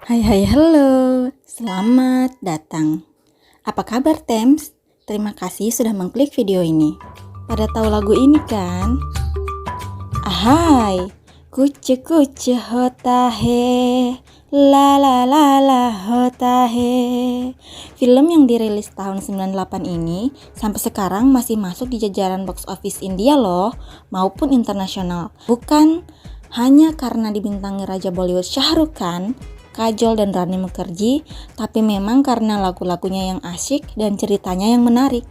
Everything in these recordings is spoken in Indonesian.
Hai hai halo, selamat datang. Apa kabar Tems? Terima kasih sudah mengklik video ini. Pada tahu lagu ini kan? Ahai, kuce kuce hota he, la la la la hota he. Film yang dirilis tahun 98 ini sampai sekarang masih masuk di jajaran box office India loh, maupun internasional. Bukan hanya karena dibintangi Raja Bollywood Shah Rukh Khan, Kajol dan Rani Mukherjee, tapi memang karena lagu-lagunya yang asyik dan ceritanya yang menarik.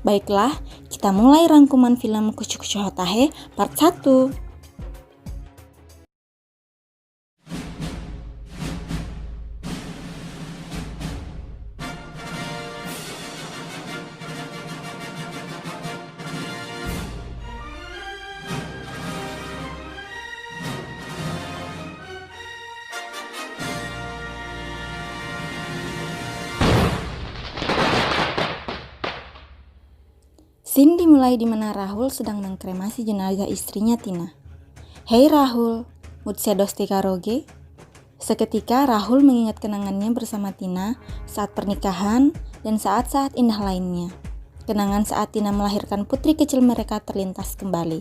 Baiklah, kita mulai rangkuman film Kuch Kuch Hota Hai part 1. Scene dimulai di mana Rahul sedang mengkremasi jenazah istrinya Tina. Hei Rahul, mujhse dosti karoge? Seketika Rahul mengingat kenangannya bersama Tina saat pernikahan dan saat-saat indah lainnya. Kenangan saat Tina melahirkan putri kecil mereka terlintas kembali.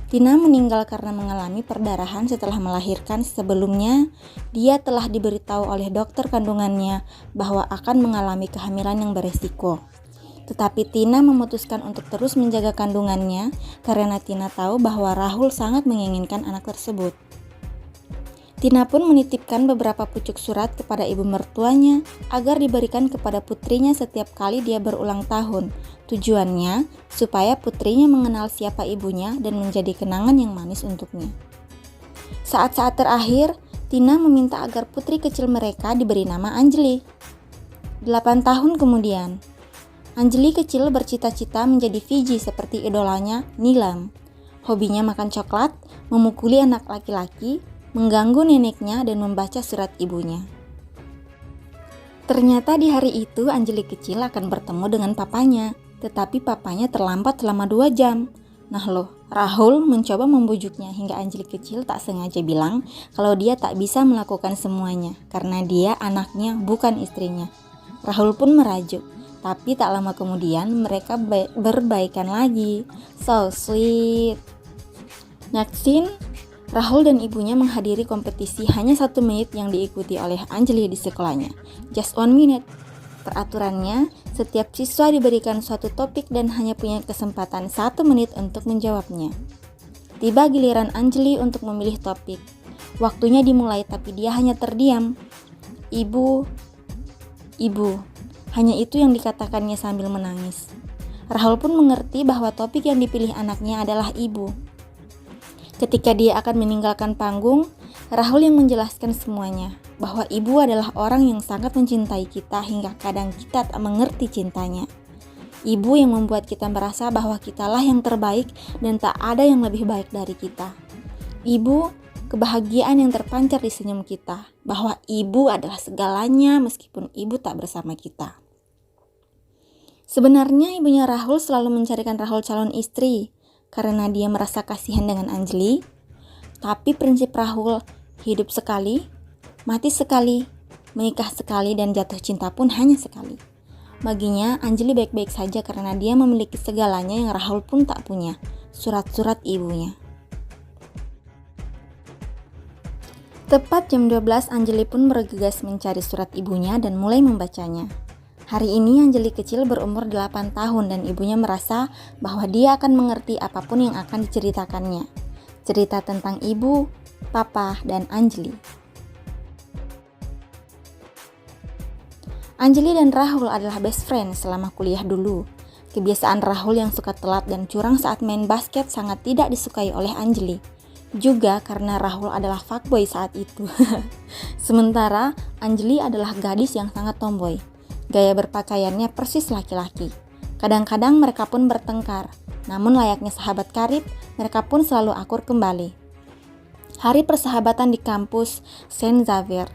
Tina meninggal karena mengalami perdarahan setelah melahirkan. Sebelumnya, dia telah diberitahu oleh dokter kandungannya bahwa akan mengalami kehamilan yang beresiko. Tetapi Tina memutuskan untuk terus menjaga kandungannya karena Tina tahu bahwa Rahul sangat menginginkan anak tersebut. Tina pun menitipkan beberapa pucuk surat kepada ibu mertuanya agar diberikan kepada putrinya setiap kali dia berulang tahun. Tujuannya supaya putrinya mengenal siapa ibunya dan menjadi kenangan yang manis untuknya. Saat-saat terakhir, Tina meminta agar putri kecil mereka diberi nama Anjali. 8 tahun kemudian, Anjali kecil bercita-cita menjadi Fiji seperti idolanya Nilam. Hobinya makan coklat, memukuli anak laki-laki, mengganggu neneknya dan membaca surat ibunya. Ternyata di hari itu Anjali kecil akan bertemu dengan papanya, tetapi papanya terlambat selama 2 jam. Nah loh, Rahul mencoba membujuknya hingga Anjali kecil tak sengaja bilang kalau dia tak bisa melakukan semuanya karena dia anaknya bukan istrinya. Rahul pun merajuk, tapi tak lama kemudian mereka berbaikan lagi. So sweet. Next scene, Rahul dan ibunya menghadiri kompetisi hanya 1 menit yang diikuti oleh Anjali di sekolahnya. Just 1 minute. Peraturannya, setiap siswa diberikan suatu topik dan hanya punya kesempatan 1 menit untuk menjawabnya. Tiba giliran Anjali untuk memilih topik. Waktunya dimulai tapi dia hanya terdiam. Ibu. Hanya itu yang dikatakannya sambil menangis. Rahul pun mengerti bahwa topik yang dipilih anaknya adalah ibu. Ketika dia akan meninggalkan panggung, Rahul yang menjelaskan semuanya, bahwa ibu adalah orang yang sangat mencintai kita hingga kadang kita tak mengerti cintanya. Ibu yang membuat kita merasa bahwa kitalah yang terbaik dan tak ada yang lebih baik dari kita. Ibu, kebahagiaan yang terpancar di senyum kita, bahwa ibu adalah segalanya meskipun ibu tak bersama kita. Sebenarnya ibunya Rahul selalu mencarikan Rahul calon istri karena dia merasa kasihan dengan Anjali. Tapi prinsip Rahul, hidup sekali, mati sekali, menikah sekali dan jatuh cinta pun hanya sekali. Baginya Anjali baik-baik saja karena dia memiliki segalanya yang Rahul pun tak punya, surat-surat ibunya. Tepat jam 12 Anjali pun bergegas mencari surat ibunya dan mulai membacanya. Hari ini Anjali kecil berumur 8 tahun dan ibunya merasa bahwa dia akan mengerti apapun yang akan diceritakannya. Cerita tentang ibu, papa, dan Anjali. Anjali dan Rahul adalah best friend selama kuliah dulu. Kebiasaan Rahul yang suka telat dan curang saat main basket sangat tidak disukai oleh Anjali. Juga karena Rahul adalah fuckboy saat itu. Sementara Anjali adalah gadis yang sangat tomboy. Gaya berpakaiannya persis laki-laki. Kadang-kadang mereka pun bertengkar. Namun layaknya sahabat karib, mereka pun selalu akur kembali. Hari persahabatan di kampus Saint Xavier.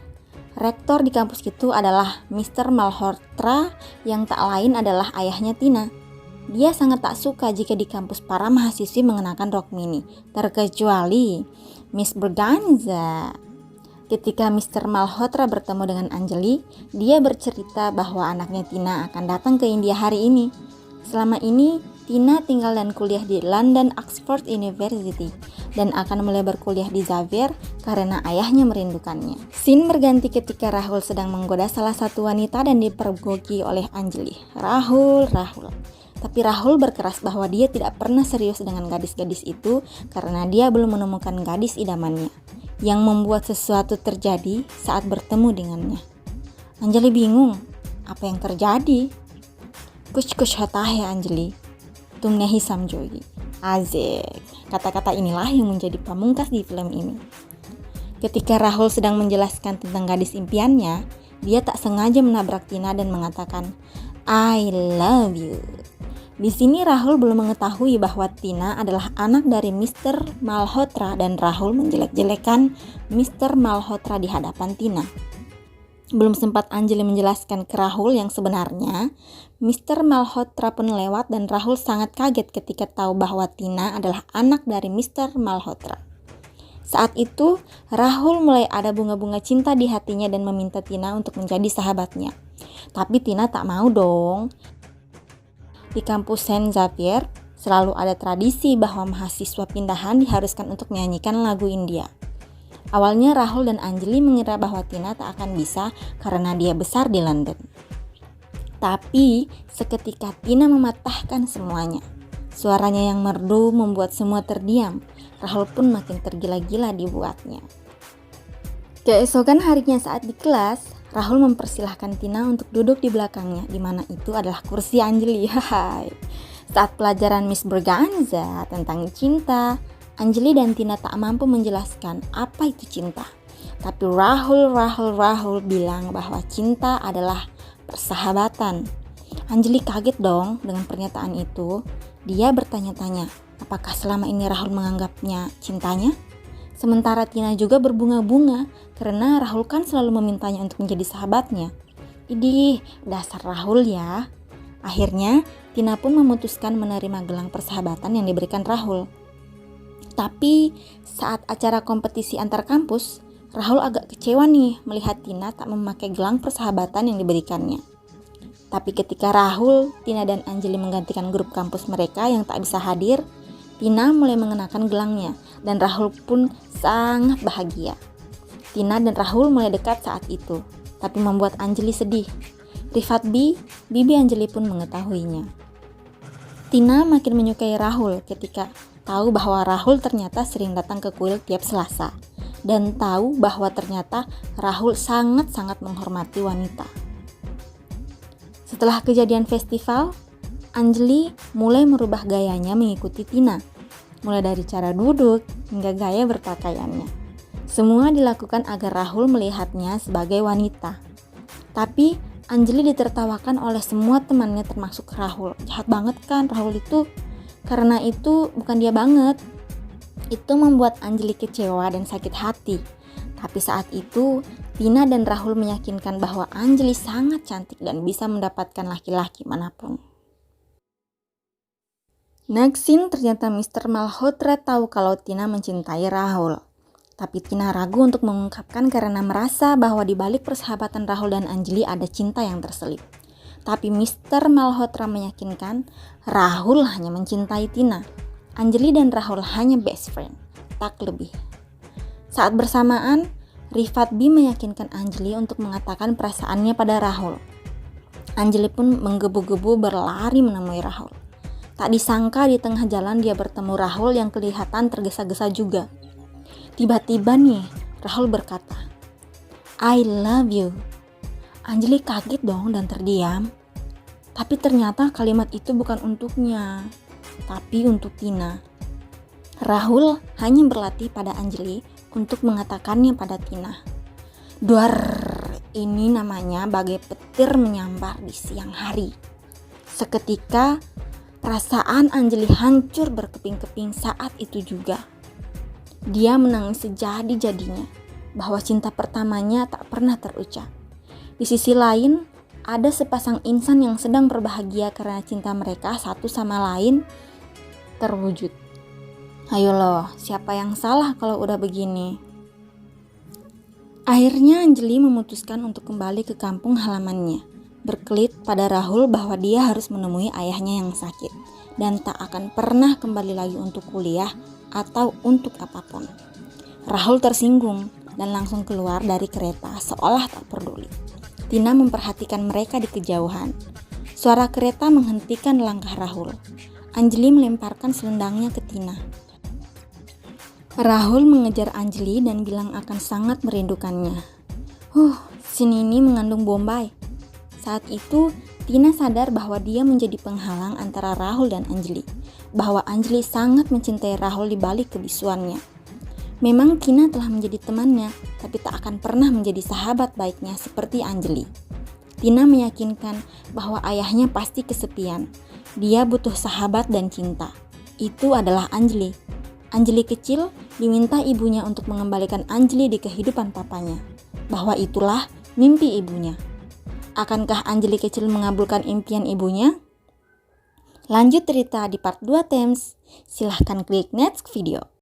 Rektor di kampus itu adalah Mr. Malhotra yang tak lain adalah ayahnya Tina. Dia sangat tak suka jika di kampus para mahasiswi mengenakan rok mini, terkecuali Miss Berganza. Ketika Mr. Malhotra bertemu dengan Anjali, dia bercerita bahwa anaknya Tina akan datang ke India hari ini. Selama ini, Tina tinggal dan kuliah di London Oxford University dan akan mulai berkuliah di Xavier karena ayahnya merindukannya. Scene berganti ketika Rahul sedang menggoda salah satu wanita dan dipergoki oleh Anjali. Rahul. Tapi Rahul berkeras bahwa dia tidak pernah serius dengan gadis-gadis itu karena dia belum menemukan gadis idamannya yang membuat sesuatu terjadi saat bertemu dengannya. Anjali bingung, apa yang terjadi? Kuch hota hai Anjali, tumne hi samjhogi. Asik. Kata-kata inilah yang menjadi pamungkas di film ini. Ketika Rahul sedang menjelaskan tentang gadis impiannya, dia tak sengaja menabrak Tina dan mengatakan, I love you. Di sini Rahul belum mengetahui bahwa Tina adalah anak dari Mr. Malhotra dan Rahul menjelek-jelekan Mr. Malhotra di hadapan Tina. Belum sempat Anjali menjelaskan ke Rahul yang sebenarnya, Mr. Malhotra pun lewat dan Rahul sangat kaget ketika tahu bahwa Tina adalah anak dari Mr. Malhotra. Saat itu, Rahul mulai ada bunga-bunga cinta di hatinya dan meminta Tina untuk menjadi sahabatnya. Tapi Tina tak mau dong. Di kampus Saint Xavier, selalu ada tradisi bahwa mahasiswa pindahan diharuskan untuk menyanyikan lagu India. Awalnya Rahul dan Anjali mengira bahwa Tina tak akan bisa karena dia besar di London. Tapi seketika Tina mematahkan semuanya. Suaranya yang merdu membuat semua terdiam. Rahul pun makin tergila-gila dibuatnya. Keesokan harinya saat di kelas, Rahul mempersilahkan Tina untuk duduk di belakangnya, di mana itu adalah kursi Anjali. Hai. Saat pelajaran Miss Berganza tentang cinta, Anjali dan Tina tak mampu menjelaskan apa itu cinta. Tapi Rahul bilang bahwa cinta adalah persahabatan. Anjali kaget dong dengan pernyataan itu. Dia bertanya-tanya, apakah selama ini Rahul menganggapnya cintanya? Sementara Tina juga berbunga-bunga karena Rahul kan selalu memintanya untuk menjadi sahabatnya. Idih, dasar Rahul ya. Akhirnya Tina pun memutuskan menerima gelang persahabatan yang diberikan Rahul. Tapi saat acara kompetisi antar kampus, Rahul agak kecewa nih melihat Tina tak memakai gelang persahabatan yang diberikannya. Tapi ketika Rahul, Tina dan Anjali menggantikan grup kampus mereka yang tak bisa hadir, Tina mulai mengenakan gelangnya dan Rahul pun sangat bahagia. Tina dan Rahul mulai dekat saat itu, tapi membuat Anjali sedih. Rifat Bibi Anjali pun mengetahuinya. Tina makin menyukai Rahul ketika tahu bahwa Rahul ternyata sering datang ke kuil tiap Selasa dan tahu bahwa ternyata Rahul sangat-sangat menghormati wanita. Setelah kejadian festival, Anjali mulai merubah gayanya mengikuti Tina, mulai dari cara duduk hingga gaya berpakaiannya. Semua dilakukan agar Rahul melihatnya sebagai wanita. Tapi Anjali ditertawakan oleh semua temannya termasuk Rahul. Jahat banget kan Rahul itu? Karena itu bukan dia banget. Itu membuat Anjali kecewa dan sakit hati. Tapi saat itu, Tina dan Rahul meyakinkan bahwa Anjali sangat cantik dan bisa mendapatkan laki-laki manapun. Next scene, ternyata Mr. Malhotra tahu kalau Tina mencintai Rahul. Tapi Tina ragu untuk mengungkapkan karena merasa bahwa di balik persahabatan Rahul dan Anjali ada cinta yang terselip. Tapi Mr. Malhotra meyakinkan Rahul hanya mencintai Tina. Anjali dan Rahul hanya best friend, tak lebih. Saat bersamaan, Rifat meyakinkan Anjali untuk mengatakan perasaannya pada Rahul. Anjali pun menggebu-gebu berlari menemui Rahul. Tak disangka di tengah jalan dia bertemu Rahul yang kelihatan tergesa-gesa juga. Tiba-tiba nih, Rahul berkata, I love you. Anjali kaget dong dan terdiam. Tapi ternyata kalimat itu bukan untuknya, tapi untuk Tina. Rahul hanya berlatih pada Anjali untuk mengatakannya pada Tina. Duar, ini namanya bagai petir menyambar di siang hari. Seketika, perasaan Anjali hancur berkeping-keping saat itu juga. Dia menangis sejadi-jadinya bahwa cinta pertamanya tak pernah terucap. Di sisi lain, ada sepasang insan yang sedang berbahagia karena cinta mereka satu sama lain terwujud. Ayo loh, siapa yang salah kalau udah begini? Akhirnya Anjali memutuskan untuk kembali ke kampung halamannya, berkelit pada Rahul bahwa dia harus menemui ayahnya yang sakit dan tak akan pernah kembali lagi untuk kuliah atau untuk apapun. Rahul tersinggung dan langsung keluar dari kereta seolah tak peduli. Tina memperhatikan mereka di kejauhan. Suara kereta menghentikan langkah Rahul. Anjali melemparkan selendangnya ke Tina. Rahul mengejar Anjali dan bilang akan sangat merindukannya. Sini ini mengandung Bombay. Saat itu, Tina sadar bahwa dia menjadi penghalang antara Rahul dan Anjali. Bahwa Anjali sangat mencintai Rahul di balik kebisuannya. Memang Tina telah menjadi temannya, tapi tak akan pernah menjadi sahabat baiknya seperti Anjali. Tina meyakinkan bahwa ayahnya pasti kesepian. Dia butuh sahabat dan cinta. Itu adalah Anjali. Anjali kecil diminta ibunya untuk mengembalikan Anjali di kehidupan papanya. Bahwa itulah mimpi ibunya. Akankah Anjali kecil mengabulkan impian ibunya? Lanjut cerita di part 2 Tems. Silahkan klik next video.